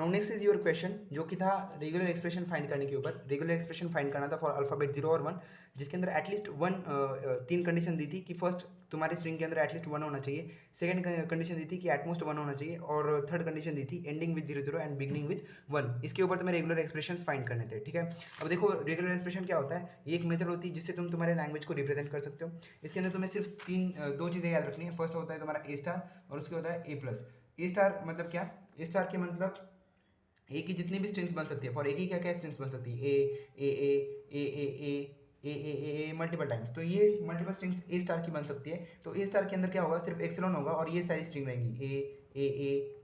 Now next is your question, जो कि था रेगुलर एक्सप्रेशन फाइंड करने के ऊपर। रेगुलर एक्सप्रेशन फाइंड करना था फॉर अल्फाबेट 0 और 1, जिसके अंदर एटलीस्ट वन, 3 कंडीशन दी थी कि फर्स्ट तुम्हारे स्ट्रिंग के अंदर एटलीस्ट 1 होना चाहिए, सेकंड कंडीशन दी थी कि एटमोस्ट 1 होना चाहिए, और थर्ड कंडीशन दी थी ending with 0 0 and beginning with 1। इसके ऊपर तुम्हें रेगुलर एक्सप्रेशन फाइंड करने थे, ठीक है। अब देखो रेगुलर एक्सप्रेशन क्या होता है, ये एक मेथड होती है जिससे तुम तुम्हारे लैंग्वेज को रिप्रेजेंट कर सकते हो। इसके अंदर तुम्हें सिर्फ दो चीज़ें याद रखनी है। फर्स्ट होता है तुम्हारा ए स्टार और उसके होता है ए प्लस। ए स्टार मतलब क्या, ए स्टार के मतलब ए की जितनी भी स्ट्रिंग्स बन सकती है, फॉर ए की क्या क्या स्ट्रिंग्स बन सकती है, ए मल्टीपल टाइम्स, तो ये मल्टीपल स्ट्रिंग्स ए स्टार की बन सकती है। तो ए स्टार के अंदर क्या होगा, सिर्फ एक्सेलॉन होगा और ये सारी स्ट्रिंग रहेंगी ए,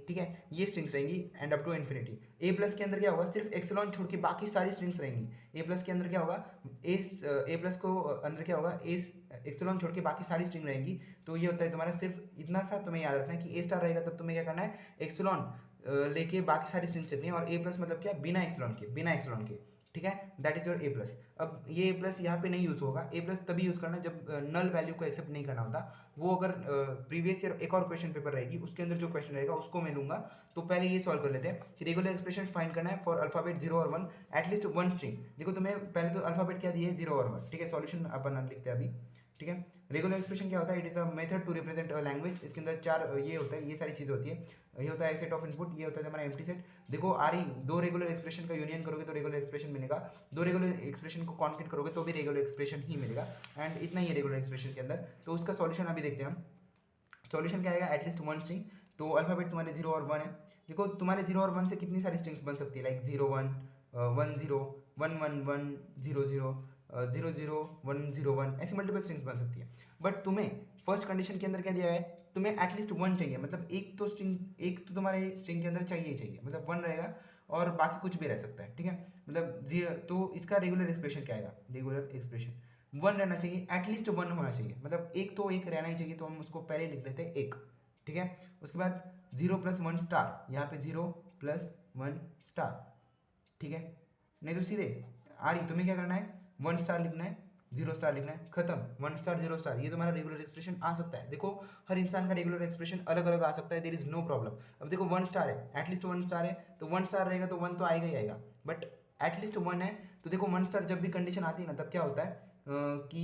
ठीक है, ये स्ट्रिंग्स रहेंगी and up to infinity. A plus के अंदर क्या होगा, सिर्फ एक्सेलॉन छोड़ के बाकी सारी स्ट्रिंग्स रहेंगी। ए प्लस के अंदर क्या होगा, ए प्लस को अंदर क्या होगा, एक्सेलॉन छोड़ के बाकी सारी स्ट्रिंग रहेंगी। तो ये होता है तुम्हारा, सिर्फ इतना सा तुम्हें याद रखना है कि ए स्टार रहेगा तब तुम्हें क्या करना है, एक्सेलॉन लेके बाकी सारी स्ट्रिंग्स लिखनी है। और ए प्लस मतलब क्या, बिना एक्सेलॉन के, ठीक है, that is your A plus. अब ये ए प्लस यहाँ पे नहीं यूज होगा। ए प्लस तभी यूज करना है जब नल वैल्यू को एक्सेप्ट नहीं करना होता। वो अगर प्रीवियस ईयर एक और क्वेश्चन पेपर रहेगी, उसके अंदर जो क्वेश्चन रहेगा उसको मैं लूंगा। तो पहले ये सॉल्व कर लेते हैं कि रेगुलर एक्सप्रेशन फाइंड करना है फॉर अल्फाबेट 0 और 1 एटलीस्ट 1 स्ट्रिंग। देखो तुम्हें पहले तो अल्फाबेट क्या दिए, 0 और 1, ठीक है। सॉल्यूशन अपन लिखते हैं अभी, ठीक है। रेगुलर एक्सप्रेशन क्या होता है, it is a method to represent a language. इसके अंदर चार ये होता है, ये सारी चीज़ होती है। ये होता है सेट ऑफ इनपुट, ये होता है हमारा एम्प्टी सेट। देखो दो रेगुलर एक्सप्रेशन का यूनियन करोगे तो रेगुलर एक्सप्रेशन मिलेगा, दो रेगुलर एक्सप्रेशन को कॉन्केट करोगे तो भी रेगुलर एक्सप्रेशन ही मिलेगा। एंड इतना ही रेगुलर एक्सप्रेशन के अंदर। तो उसका सॉल्यूशन अभी देखते हैं हम। सॉल्यूशन क्या आएगा, एटलीस्ट 1 स्ट्रिंग। तो अल्फाबेट तुम्हारे 0 और 1 है। देखो तुम्हारे 0 और 1 से कितनी सारी स्ट्रिंग्स बन सकती है, लाइक 0 1 1 0 1 1 1 0 0 0 0 1 0 1, ऐसी मल्टीपल स्ट्रिंग्स बन सकती है। बट तुम्हें फर्स्ट कंडीशन के अंदर क्या दिया है, तुम्हें एटलीस्ट 1 चाहिए, मतलब एक तो तुम्हारे स्ट्रिंग के अंदर चाहिए ही चाहिए, मतलब 1 रहेगा और बाकी कुछ भी रह सकता है, ठीक है। मतलब 0, तो इसका रेगुलर एक्सप्रेशन क्या आएगा, रेगुलर एक्सप्रेशन 1 रहना चाहिए, एटलीस्ट 1 होना चाहिए, मतलब एक रहना ही चाहिए। तो हम उसको पहले लिख लेते हैं 1, ठीक है। उसके बाद 0 + 1 स्टार, यहाँ पे 0 + 1 स्टार, ठीक है। नहीं तो सीधे तुम्हें क्या करना है, 1 स्टार लिखना है, 0 स्टार लिखना है, खत्म। 1 स्टार 0 स्टार, ये तुम्हारा रेगुलर एक्सप्रेशन आ सकता है। देखो हर इंसान का रेगुलर एक्सप्रेशन अलग अलग आ सकता है, देयर इज नो प्रॉब्लम। अब देखो 1 स्टार है, एटलीस्ट 1 स्टार है, तो 1 स्टार रहेगा तो 1 तो आएगा ही आएगा, बट एटलीस्ट 1 है। तो देखो 1 स्टार जब भी कंडीशन आती है ना, तब क्या होता है कि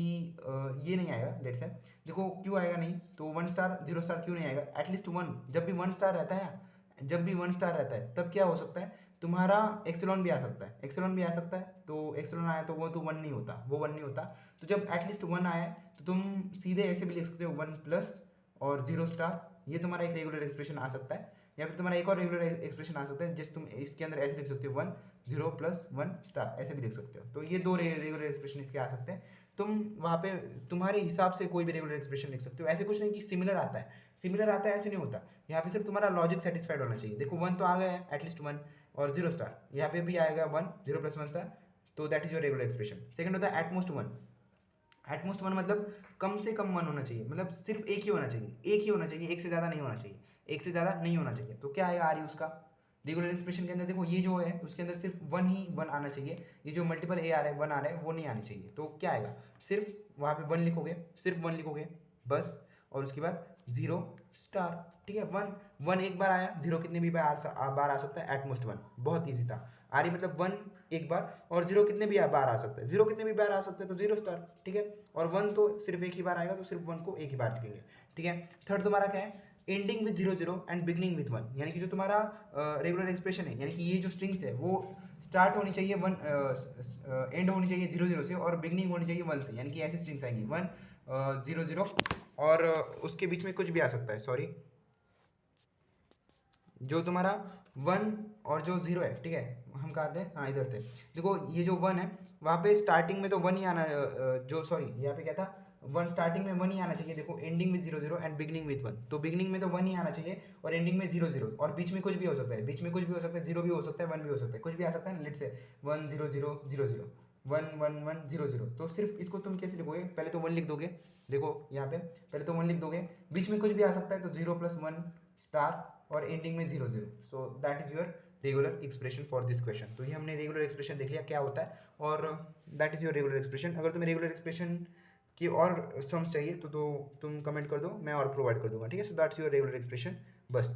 ये नहीं आएगा, लेट्स से। देखो क्यों आएगा नहीं, तो 1 स्टार 0 स्टार क्यों नहीं आएगा, एटलीस्ट 1, जब भी 1 स्टार रहता है, जब भी 1 स्टार रहता है तब क्या हो सकता है, तुम्हारा एक्सेलॉन भी आ सकता है, एक्सेलॉन भी आ सकता है। तो एक्सेलॉन आया तो वो तो 1 नहीं होता, वो 1 नहीं होता। तो जब एटलीस्ट 1 आया तो तुम सीधे ऐसे भी लिख सकते हो 1 प्लस और 0 स्टार, ये तुम्हारा एक रेगुलर एक्सप्रेशन आ सकता है। या फिर तुम्हारा एक और रेगुलर एक्सप्रेशन आ सकता है, जिस तुम इसके अंदर ऐसे लिख सकते हो 1 0 + 1 स्टार, ऐसे भी लिख सकते हो। तो ये दो रेगुलर एक्सप्रेशन इसके आ सकते हैं। तुम वहाँ पे तुम्हारे हिसाब से कोई भी रेगुलर एक्सप्रेशन लिख सकते हो, ऐसे कुछ नहीं कि सिमिलर आता है, सिमिलर आता है ऐसे नहीं होता। यहाँ पे सिर्फ तुम्हारा लॉजिक सेटिस्फाइड होना चाहिए। देखो 1 तो आ गया है, एटलीस्ट 1 और 0 स्टार, यहाँ पे भी आएगा 1 0 + 1 स्टार, तो that is your regular expression. Second होता है एटमोस्ट 1। एटमोस्ट 1 मतलब कम से कम 1 होना चाहिए, मतलब सिर्फ एक ही होना चाहिए, एक ही होना चाहिए, एक से ज़्यादा नहीं होना चाहिए, एक से ज़्यादा नहीं होना चाहिए। तो क्या आएगा उसका रेगुलर एक्सप्रेशन के अंदर, देखो ये जो है उसके अंदर सिर्फ 1 आना चाहिए। ये जो मल्टीपल ए आ रहा है 1 आ रहा है वो नहीं आनी चाहिए। तो क्या आएगा, सिर्फ वहाँ पे 1 लिखोगे, सिर्फ 1 लिखोगे बस, और उसके बाद 0 स्टार, ठीक है। 1 एक बार आया, 0 कितने भी बार आ सकता है, एटमोस्ट 1, बहुत ईजी था। मतलब 1 एक बार, और 0 कितने भी बार आ सकता है, 0 कितने भी बार आ सकता है तो 0 स्टार, ठीक है। और 1 तो सिर्फ एक ही बार आएगा, तो सिर्फ 1 को एक ही बार लिखेंगे, ठीक है। थर्ड तुम्हारा क्या है, ending with 0 0 and beginning with 1, यानी कि जो तुम्हारा रेगुलर एक्सप्रेशन है, यानी कि ये जो स्ट्रिंग्स है वो स्टार्ट होनी चाहिए 1, एंड होनी चाहिए 0 0 से, और बिगनिंग होनी चाहिए 1 से, यानी कि ऐसी स्ट्रिंग्स आएंगी 1 0 0, और उसके बीच में कुछ भी आ सकता है, सॉरी, जो तुम्हारा 1 और जो 0 है, ठीक है। हम कहाँ थे, हाँ इधर थे। देखो ये जो 1 है वहाँ पे स्टार्टिंग में तो 1 ही आना, जो सॉरी यहाँ पे क्या था, 1 स्टार्टिंग में 1 ही आना चाहिए। देखो एंडिंग में 0 0 एंड बिगनिंग विद 1, तो बिगनिंग में तो 1 ही आना चाहिए और एंडिंग में 0 0, और बीच में कुछ भी हो सकता है, बीच में कुछ भी हो सकता है, 0 भी हो सकता है, 1 भी हो सकता है, कुछ भी आ सकता है। लेट्स से 1 0 0 0 0 1 1 1 0 0, तो सिर्फ इसको तुम कैसे लिखोगे, पहले तो 1 लिख दोगे, देखो यहाँ पे पहले तो 1 लिख दोगे, बीच में कुछ भी आ सकता है, तो 0 + 1 स्टार, और एंडिंग में 0 0। So that is your regular expression for this question. तो ये हमने रेगुलर एक्सप्रेशन देख लिया क्या होता है, और that is your regular expression. अगर तुम्हें रेगुलर एक्सप्रेशन की और सम्स चाहिए तो तुम कमेंट कर दो, मैं और प्रोवाइड कर दूंगा, ठीक है। So that's your regular expression, बस।